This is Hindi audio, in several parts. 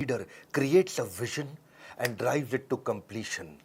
leader creates a vision and drives it to completion.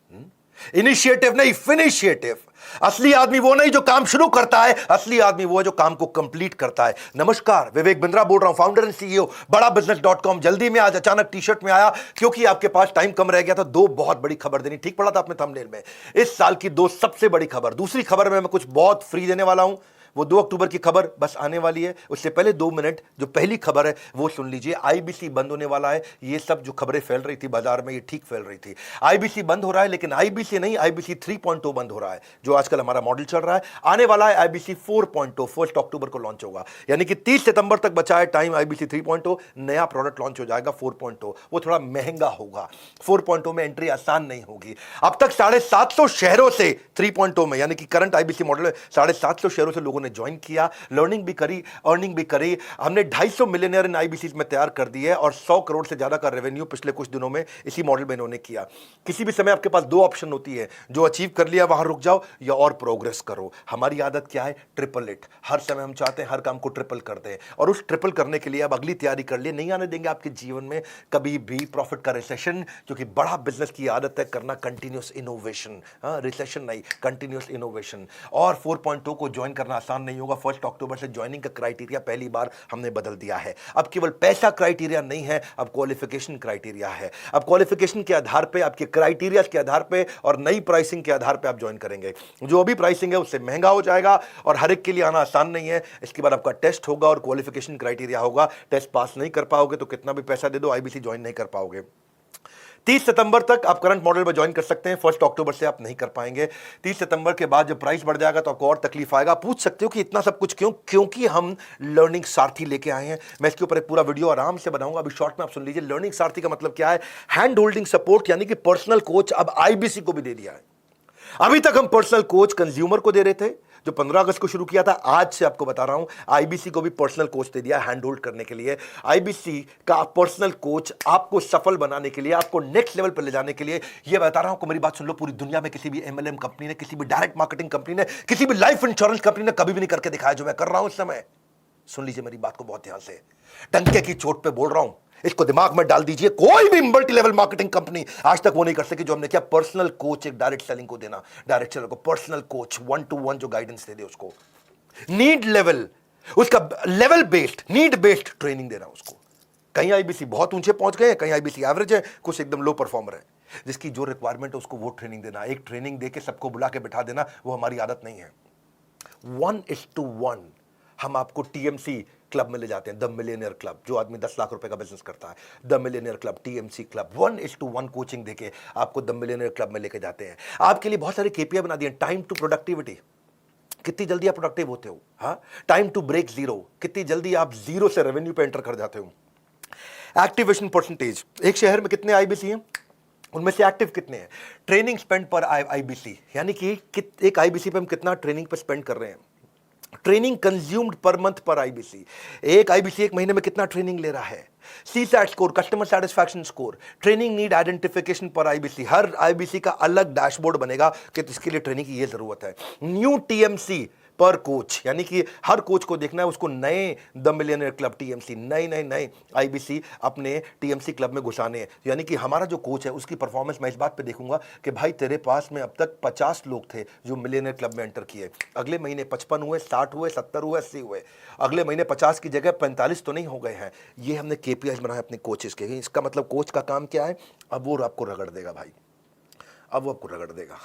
Initiative नहीं, फिनिशिएटिव. असली आदमी वो नहीं जो काम शुरू करता है, असली आदमी वो है जो काम को कंप्लीट करता है. नमस्कार, विवेक बिंद्रा बोल रहा हूं, फाउंडर एंड सीईओ बड़ा बिजनेस.com. जल्दी में आज अचानक टी शर्ट में आया क्योंकि आपके पास टाइम कम रह गया था. दो बहुत बड़ी खबर देनी. ठीक पड़ा था आपने थंबनेल में. इस साल की दो सबसे बड़ी खबर. दूसरी खबर में मैं कुछ बहुत फ्री देने वाला हूं. वो 2 अक्टूबर की खबर बस आने वाली है. उससे पहले 2 मिनट जो पहली खबर है वो सुन लीजिए. आईबीसी बंद होने वाला है. ये सब जो खबरें फैल रही थी बाजार में, ये ठीक फैल रही थी. आईबीसी बंद हो रहा है, लेकिन आईबीसी नहीं, आईबीसी 3.0 बंद हो रहा है, जो आजकल हमारा मॉडल चल रहा है. आने वाला है आईबीसी 4.0, 1 अक्टूबर को लॉन्च होगा. यानी कि 30 सितंबर तक बचा है टाइम. आईबीसी 3.0 नया प्रोडक्ट लॉन्च हो जाएगा. 4.0 वो थोड़ा महंगा होगा. 4.0 में एंट्री आसान नहीं होगी. अब तक 750 शहरों से 3.0 में, यानी कि करंट आईबीसी मॉडल 750 शहरों से लोगों ने ज्वाइन किया. लर्निंग भी करी, अर्निंग भी करी. हमने 250 मिलियनर इन आईबीसी में तैयार कर दिए और 100 करोड़ से ज्यादा का रेवेन्यू पिछले कुछ दिनों में इसी मॉडल में इन्होंने किया. किसी भी समय आपके पास 2 ऑप्शन होती है. जो अचीव कर लिया वहां रुक जाओ या और प्रोग्रेस करो. हमारी आदत क्या है? Triple it. हर समय हम चाहते हैं हर काम को ट्रिपल कर दें, और उस ट्रिपल करने के लिए अब अगली तैयारी कर लिए. नहीं आने देंगे आपके जीवन में कभी भी प्रॉफिट का रिसेशन, क्योंकि बड़ा बिजनेस की आदत है करना कंटिन्यूअस इनोवेशन. रिसेशन नहीं, कंटिन्यूअस इनोवेशन. और 4.0 को ज्वाइन करना आसान नहीं होगा. 1 अक्टूबर से ज्वाइनिंग का क्राइटेरिया पहली बार हमने बदल दिया है. अब केवल पैसा क्राइटेरिया नहीं है, अब क्वालिफिकेशन क्राइटेरिया है. अब क्वालिफिकेशन के आधार पे, आपके क्राइटेरिया के आधार पे और नई प्राइसिंग के आधार पे आप ज्वाइन करेंगे. जो अभी प्राइसिंग है उससे महंगा हो जाएगा और हर एक के लिए आना आसान नहीं है. इसके बाद आपका टेस्ट होगा और क्वालिफिकेशन क्राइटेरिया होगा. टेस्ट पास नहीं कर पाओगे तो कितना भी पैसा दे दो, आईबीसी ज्वाइन नहीं कर पाओगे. 30 सितंबर तक आप करंट मॉडल में ज्वाइन कर सकते हैं. 1 अक्टूबर से आप नहीं कर पाएंगे. 30 सितंबर के बाद जब प्राइस बढ़ जाएगा तो आपको और तकलीफ आएगा. पूछ सकते हो कि इतना सब कुछ क्यों? क्योंकि हम लर्निंग सारथी लेके आए हैं. मैं इसके ऊपर एक पूरा वीडियो आराम से बनाऊंगा. अभी शॉर्ट में आप सुन लीजिए. लर्निंग सारथी का मतलब क्या है? हैंड होल्डिंग सपोर्ट, यानी कि पर्सनल कोच अब आईबीसी को भी दे दिया है. अभी तक हम पर्सनल कोच कंज्यूमर को दे रहे थे, जो 15 अगस्त को शुरू किया था. आज से आपको बता रहा हूं, आईबीसी को भी पर्सनल कोच दे दिया हैंड होल्ड करने के लिए. आईबीसी का पर्सनल कोच आपको सफल बनाने के लिए, आपको नेक्स्ट लेवल पर ले जाने के लिए. यह बता रहा हूं, मेरी बात सुन लो. पूरी दुनिया में किसी भी एमएलएम कंपनी ने, किसी भी डायरेक्ट मार्केटिंग कंपनी ने, किसी भी लाइफ इंश्योरेंस कंपनी ने कभी भी नहीं करके दिखाया जो मैं कर रहा हूं इस समय. सुन लीजिए मेरी बात को बहुत ध्यान से. डंके की चोट पे बोल रहा हूं, इसको दिमाग में डाल दीजिए. कोई भी मल्टी लेवल मार्केटिंग कंपनी आज तक वो नहीं कर सकी जो हमने किया. पर्सनल कोच एक डायरेक्ट सेलिंग को देना. डायरेक्ट सेलर को पर्सनल कोच 1-to-1 जो गाइडेंस दे दे उसको. नीड लेवल, उसका level based, need based training देना उसको. कहीं आईबीसी बहुत ऊंचे पहुंच गए, कहीं आईबीसी एवरेज है, कुछ एकदम लो परफॉर्मर है. जिसकी जो रिक्वायरमेंट है उसको वो ट्रेनिंग देना. एक ट्रेनिंग देके सबको बुला के बिठा देना, वो हमारी आदत नहीं है. 1:1 हम आपको टीएमसी क्लब में ले जाते हैं. द मिलियनियर क्लब, जो आदमी 10 लाख रुपए का बिजनेस करता है. The millionaire club, TMC club, 1:1 coaching देके आपको द मिलियनियर क्लब में लेके जाते हैं. आपके लिए बहुत सारे केपीआई बना दिए. टाइम टू प्रोडक्टिविटी, कितनी जल्दी आप प्रोडक्टिव होते हो. हाँ, टाइम टू ब्रेक जीरो, कितनी जल्दी आप जीरो से रेवेन्यू पे एंटर कर जाते हो. एक्टिवेशन परसेंटेज, एक शहर में कितने आईबीसी हैं, उनमें से एक्टिव कितने हैं. ट्रेनिंग स्पेंड पर आईबीसी, यानी कि एक आईबीसी पे हम कितना ट्रेनिंग पे स्पेंड कर रहे हैं. ट्रेनिंग कंज्यूम्ड पर मंथ पर आईबीसी, एक आईबीसी एक महीने में कितना ट्रेनिंग ले रहा है. CSAT score, customer satisfaction score, training need identification पर आईबीसी. हर आईबीसी का अलग डैशबोर्ड बनेगा कि इसके लिए ट्रेनिंग की ये जरूरत है. न्यू टीएमसी पर कोच, यानी कि हर कोच को देखना है उसको नए द मिलियनियर क्लब टीएमसी, नए आईबीसी अपने टीएमसी क्लब में घुसाने हैं. यानी कि हमारा जो कोच है उसकी परफॉर्मेंस मैं इस बात पे देखूंगा कि भाई तेरे पास में अब तक 50 लोग थे जो मिलियनियर क्लब में एंटर किए. अगले महीने 55 हुए, 60 हुए, 70 हुए, 80 हुए. अगले महीने 50 की जगह 45 तो नहीं हो गए हैं. ये हमने केपीआई बनाया अपने कोचेस के. इसका मतलब कोच का काम क्या है? अब वो आपको रगड़ देगा भाई, अब वो आपको रगड़ देगा.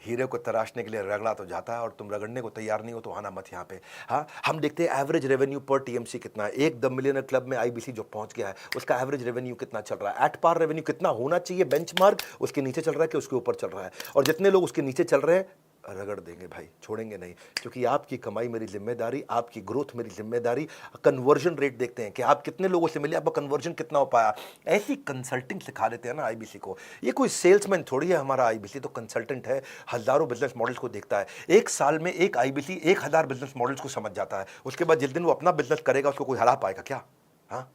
हीरे को तराशने के लिए रगड़ा तो जाता है, और तुम रगड़ने को तैयार नहीं हो तो आना मत यहाँ पे. हाँ, हम देखते हैं एवरेज रेवेन्यू पर टीएमसी कितना है. एक द मिलियनर क्लब में आईबीसी जो पहुंच गया है उसका एवरेज रेवेन्यू कितना चल रहा है. एट पार रेवेन्यू कितना होना चाहिए बेंचमार्क, उसके नीचे चल रहा है कि उसके ऊपर चल रहा है. और जितने लोग उसके नीचे चल रहे हैं रगड़ देंगे भाई, छोड़ेंगे नहीं. क्योंकि आपकी कमाई मेरी जिम्मेदारी, आपकी ग्रोथ मेरी जिम्मेदारी. कन्वर्जन रेट देखते हैं कि आप कितने लोगों से मिले, आपका कन्वर्जन कितना हो पाया. ऐसी कंसल्टिंग सिखा देते हैं ना आईबीसी को. ये कोई सेल्समैन थोड़ी है हमारा आईबीसी, तो कंसल्टेंट है. हजारों बिजनेस मॉडल्स को देखता है. एक साल में एक आईबीसी 1000 बिजनेस मॉडल्स को समझ जाता है. उसके बाद जिस दिन वो अपना बिजनेस करेगा उसको कोई हरा पाएगा क्या? हाँ,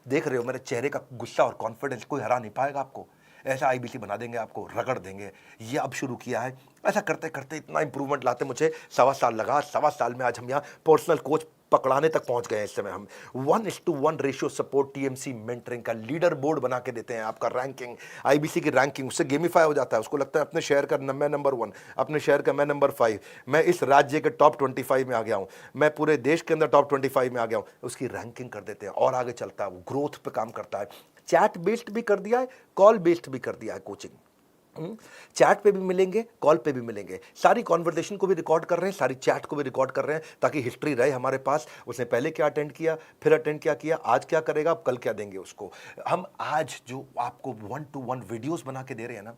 देख रहे हो मेरे चेहरे का गुस्सा और कॉन्फिडेंस, कोई हरा नहीं पाएगा आपको. ऐसा आईबीसी बना देंगे आपको, रगड़ देंगे. ये अब शुरू किया है. ऐसा करते करते इतना इंप्रूवमेंट लाते मुझे 1.25 साल लगा. 1.25 साल में आज हम यहाँ पर्सनल कोच पकड़ाने तक पहुंच गए हैं इस समय हम। 1:1 रेशियो सपोर्ट टीएमसी मेंटरिंग का लीडर बोर्ड बना के देते हैं, आपका रैंकिंग, आईबीसी की रैंकिंग उससे गेमिफाई हो जाता है। उसको लगता है अपने शहर का मैं नंबर 1, अपने शहर का मैं नंबर 5, मैं इस राज्य के टॉप 25 में आ गया हूं, मैं पूरे देश के अंदर टॉप 25 में आ गया हूं, उसकी रैंकिंग कर देते हैं और आगे चलता है, वो ग्रोथ पे काम करता है। चैट बेस्ड भी कर दिया है, कॉल बेस्ड भी कर दिया है कोचिंग। चैट पे भी मिलेंगे, कॉल पे भी मिलेंगे, सारी कॉन्वर्सेशन को भी रिकॉर्ड कर रहे हैं, सारी चैट को भी रिकॉर्ड कर रहे हैं, ताकि हिस्ट्री रहे हमारे पास, उसने पहले क्या अटेंड किया, फिर अटेंड क्या किया, आज क्या करेगा, कल क्या देंगे उसको। हम आज जो आपको 1-to-1 वीडियोस बना के दे रहे हैं ना,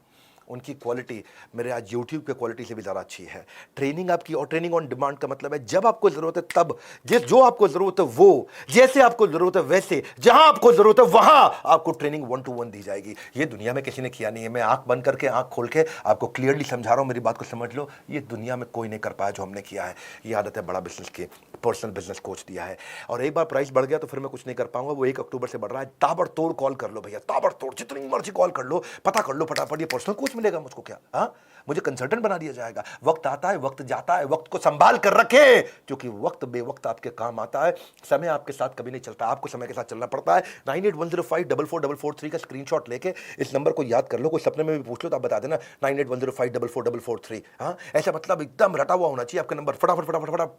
उनकी क्वालिटी मेरे आज YouTube के क्वालिटी से भी ज़्यादा अच्छी है। ट्रेनिंग आपकी, और ट्रेनिंग ऑन डिमांड का मतलब है जब आपको ज़रूरत है तब, जो आपको ज़रूरत है वो, जैसे आपको ज़रूरत है वैसे, जहां आपको ज़रूरत है वहां आपको ट्रेनिंग 1-to-1 दी जाएगी। ये दुनिया में किसी ने किया नहीं है। मैं आंख बंद करके, आंख खोल के आपको क्लियरली समझा रहा हूं, मेरी बात को समझ लो। ये दुनिया में कोई नहीं कर पाया जो हमने किया है। ये आदत है बड़ा बिजनेस की, पर्सनल बिजनेस कोच दिया है। और एक बार प्राइस बढ़ गया तो फिर मैं कुछ नहीं कर पाऊंगा। वो 1 अक्टूबर से बढ़ रहा है। ताबड़तोड़ कॉल कर लो भैया, ताबड़तोड़, जितनी मर्जी कॉल कर लो, पता कर लो फटाफट। ये पर्सनल कोच मिलेगा मुझको क्या? हाँ, मुझे कंसल्टेंट बना दिया जाएगा। वक्त आता है, वक्त जाता है, वक्त को संभाल कर रखे, क्योंकि वक्त बेवक्त आपके काम आता है। समय आपके साथ कभी नहीं चलता, आपको समय के साथ चलना पड़ता है। 9810544443 का स्क्रीनशॉट लेके इस नंबर को याद कर लो। कोई सपने में भी पूछ लो तो आप बता देना 9810544443। हाँ, ऐसा मतलब एकदम रटा हुआ होना चाहिए आपका नंबर। फटाफट फटाफट फटाफट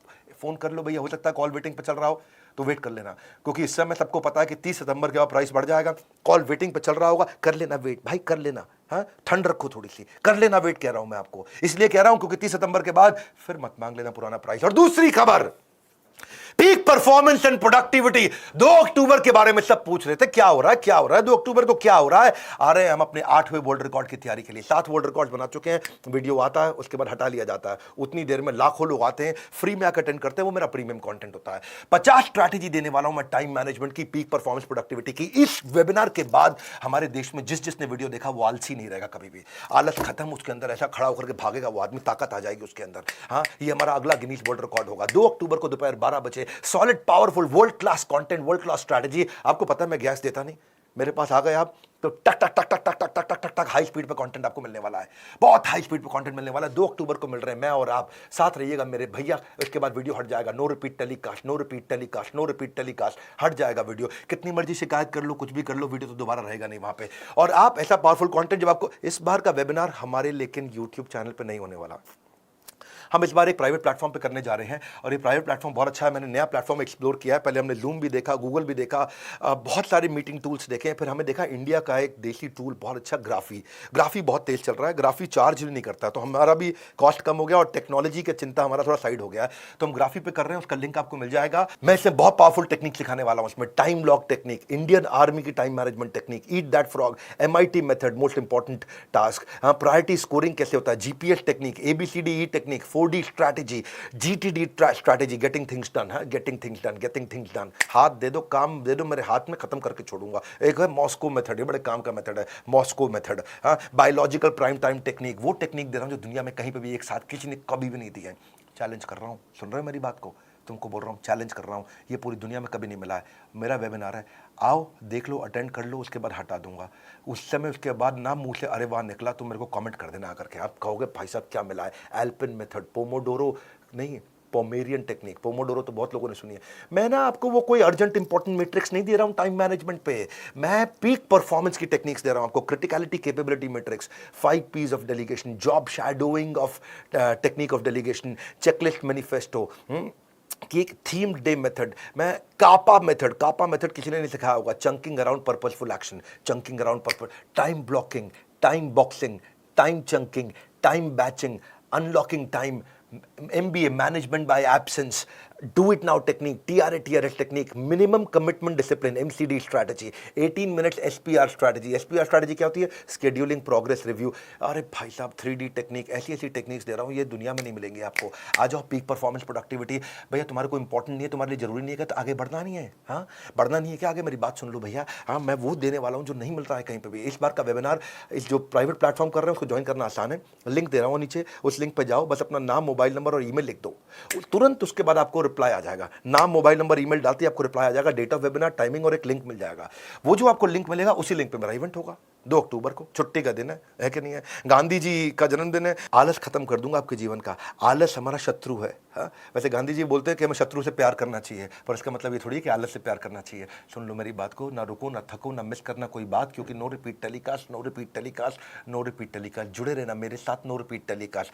फोन कर लो भैया। हो सकता है कॉल वेटिंग पे चल रहा हो तो वेट कर लेना, क्योंकि इस समय सबको पता है कि 30 सितंबर के बाद प्राइस बढ़ जाएगा। कॉल वेटिंग पे चल रहा होगा, कर लेना वेट भाई, कर लेना। हाँ, ठंड रखो थोड़ी सी, कर लेना वेट, कह रहा हूं मैं आपको, इसलिए कह रहा हूं क्योंकि 30 सितंबर के बाद फिर मत मांग लेना पुराना प्राइस। और दूसरी खबर, पीक परफॉर्मेंस एंड प्रोडक्टिविटी। 2 अक्टूबर के बारे में सब पूछ रहे थे, क्या हो रहा है, क्या हो रहा है 2 अक्टूबर को, क्या हो रहा है। आ रहे हैं हम अपने 8वें वर्ल्ड रिकॉर्ड की तैयारी के लिए। 7 वर्ल्ड रिकॉर्ड बना चुके हैं। वीडियो आता है, उसके बाद हटा लिया जाता है। उतनी देर में लाखों लोग आते हैं, फ्री में आकर अटेंड करते हैं। वो मेरा प्रीमियम कंटेंट होता है। 50 स्ट्रैटेजी देने वाला हूं मैं टाइम मैनेजमेंट की, पीक परफॉर्मेंस प्रोडक्टिविटी की। इस वेबिनार के बाद हमारे देश में जिसने वीडियो देखा वो आलसी नहीं रहेगा कभी भी। आलस खत्म, उसके अंदर ऐसा खड़ा होकर के भागेगा वो आदमी, ताकत आ जाएगी उसके अंदर। हाँ, ये हमारा अगला गिनीज वर्ल्ड रिकॉर्ड होगा 2 अक्टूबर को दोपहर 12 बजे। Solid, powerful, world class content, world class strategy. आपको पता है मैं गैस देता नहीं, मेरे पास आ गए आप तो टक टक टक टक टक टक टक टक टक टक हाई स्पीड पे कंटेंट आपको मिलने वाला है। बहुत हाई स्पीड पे कंटेंट मिलने वाला है। 2 अक्टूबर को मिल रहे हैं, मैं और आप साथ रहिएगा मेरे भैया। इसके बाद वीडियो हट जाएगा, no repeat telecast, no repeat telecast, no repeat telecast, हट जाएगा वीडियो। कितनी मर्जी शिकायत कर लो, कुछ भी कर लो, वीडियो तो दोबारा रहेगा नहीं वहां पे। और आप ऐसा पावरफुल कंटेंट जब आपको, इस बार का वेबिनार हमारे लेकिन यूट्यूब चैनल पर नहीं होने वाला। हम इस बार एक प्राइवेट प्लेटफॉर्म पे करने जा रहे हैं, और ये प्राइवेट प्लेटफॉर्म बहुत अच्छा है। मैंने नया प्लेटफॉर्म एक्सप्लोर किया है। पहले हमने लूम भी देखा, गूगल भी देखा, बहुत सारे मीटिंग टूल्स देखे। फिर हमें देखा इंडिया का एक देसी टूल बहुत अच्छा, ग्राफी बहुत तेज चल रहा है। ग्राफी चार्ज नहीं करता, तो हमारा भी कॉस्ट कम हो गया और टेक्नोलॉजी की चिंता हमारा थोड़ा साइड हो गया है। तो हम ग्राफी पे कर रहे हैं, उसका लिंक आपको मिल जाएगा। मैं इसमें बहुत पावरफुल टेक्निक सिखाने वाला हूं। इसमें time lock technique, Indian army की time management technique, eat that frog, MIT method, most important task, priority scoring कैसे होता है, GPS technique, ABCDE technique, 4D strategy, GTD strategy, getting things done. है getting things done, getting things done. हाथ दे दो, काम दे दो मेरे हाथ में, खत्म करके छोड़ूंगा। एक है मॉस्को मेथड, ये बड़े काम का मेथड है, मॉस्को मेथड। हाँ, बायोलॉजिकल प्राइम टाइम टेक्निक, वो टेक्निक दे रहा हूं जो दुनिया में कहीं पे भी एक साथ किसी ने कभी भी नहीं दी है। चैलेंज कर रहा हूं, सुन रहे हो मेरी बात को, तुमको बोल रहा हूं, चैलेंज कर रहा हूं। ये पूरी दुनिया में कभी नहीं मिला है। मेरा वेबिनार है, आओ देख लो, अटेंड कर लो, उसके बाद हटा दूंगा। उस समय उसके बाद ना मुंह से अरे वाह निकला तो मेरे को कमेंट कर देना आकर के। आप कहोगे भाई साहब क्या मिला है, एल्पिन मेथड, पोमोडोरो नहीं, पोमेरियन टेक्निक। पोमोडोरो तो बहुत लोगों ने सुनी है। मैं ना आपको वो कोई अर्जेंट इंपॉर्टेंट मैट्रिक्स नहीं दे रहा हूं टाइम मैनेजमेंट पे, मैं पीक परफॉर्मेंस की टेक्निक्स दे रहा हूं आपको। Criticality capability matrix, 5 P's of delegation, job shadowing of technique of delegation, checklist manifesto कि एक थीम डे मेथड, मैं कापा मेथड किसी ने नहीं सिखाया होगा। Chunking around purposeful action, chunking around purpose, time blocking, time boxing, time chunking, time batching, unlocking time, MBA management by absence, do it now technique, TRS technique, minimum commitment discipline, MCD strategy, 18 minutes SPR strategy. SPR strategy क्या होती है, स्केड्यूलिंग प्रोग्रेस रिव्यू। अरे भाई साहब 3D टेक्निक, ऐसी टेक्निक्स दे रहा हूँ, ये दुनिया में नहीं मिलेंगी आपको। आ जाओ, पीक परफॉर्मेंस प्रोडक्टिविटी। भैया तुम्हारे को इंपॉर्टेंट नहीं है, तुम्हारे लिए जरूरी नहीं है तो आगे बढ़ना नहीं है। हाँ, बढ़ना नहीं है क्या आगे, मेरी बात सुन लो भैया। हाँ, मैं वो देने वाला हूँ जो नहीं मिलता है कहीं पर भी। इस बार का वेबिनार, इस जो प्राइवेट प्लेटफॉर्म कर रहे हैं उसको ज्वाइन करना आसान है। लिंक दे रहा हूँ नीचे, उस लिंक पर जाओ, बस अपना नाम, मोबाइल नंबर और ईमेल लिख दो, तुरंत उसके बाद आपको रिप्लाई आ जाएगा। नाम, मोबाइल नंबर, ईमेल डालते ही आपको रिप्लाई आ जाएगा, डेट ऑफ वेबिनार, टाइमिंग और एक लिंक मिल जाएगा। वो जो आपको लिंक मिलेगा उसी लिंक पे मेरा इवेंट होगा। 2 अक्टूबर को छुट्टी का दिन है कि नहीं है? गांधी जी का जन्मदिन है। आलस खत्म कर दूंगा आपके जीवन का। आलस हमारा शत्रु है। हाँ, वैसे गांधी जी बोलते हैं कि हमें शत्रु से प्यार करना चाहिए, पर इसका मतलब ये थोड़ी है कि आलस से प्यार करना चाहिए। सुन लो मेरी बात को, ना रुको, ना थको, ना मिस करना कोई बात, क्योंकि no repeat telecast, no repeat telecast, no repeat telecast. जुड़े रहना मेरे साथ, नो रिपीट टेलीकास्ट।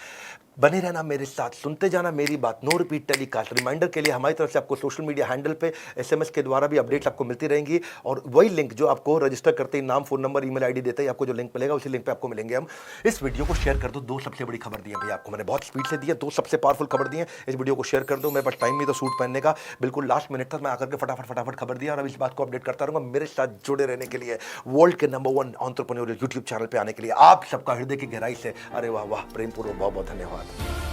बने रहना मेरे साथ, सुनते जाना मेरी बात, नो रिपीट टेलीकास्ट। रिमाइंडर के लिए हमारी तरफ से आपको सोशल मीडिया हैंडल पे SMS के द्वारा भी अपडेट्स आपको मिलती रहेंगी, और वही लिंक जो आपको रजिस्टर करते ही नाम, फोन नंबर, ईमेल आईडी देते ही आपको जो लिंक मिलेगा, उसी लिंक पे आपको मिलेंगे हम। इस वीडियो को शेयर कर दो। 2 सबसे बड़ी खबर दी है भैया आपको, मैंने बहुत स्पीड से दी है। 2 सबसे पावरफुल खबर दी है, इस वीडियो को शेयर कर दो। मेरे पास टाइम नहीं था सूट पहनने का, बिल्कुल लास्ट मिनट तक मैं आकर के फटाफट खबर दिया, और अब इस बात को अपडेट करता रहूंगा। मेरे साथ जुड़े रहने के लिए, वर्ल्ड के नंबर 1 एंटरप्रेन्योरियल यूट्यूब चैनल पे आने के लिए आप सबका हृदय की गहराई से अरे वाह वाह प्रेमपूर्वक बहुत बहुत धन्यवाद।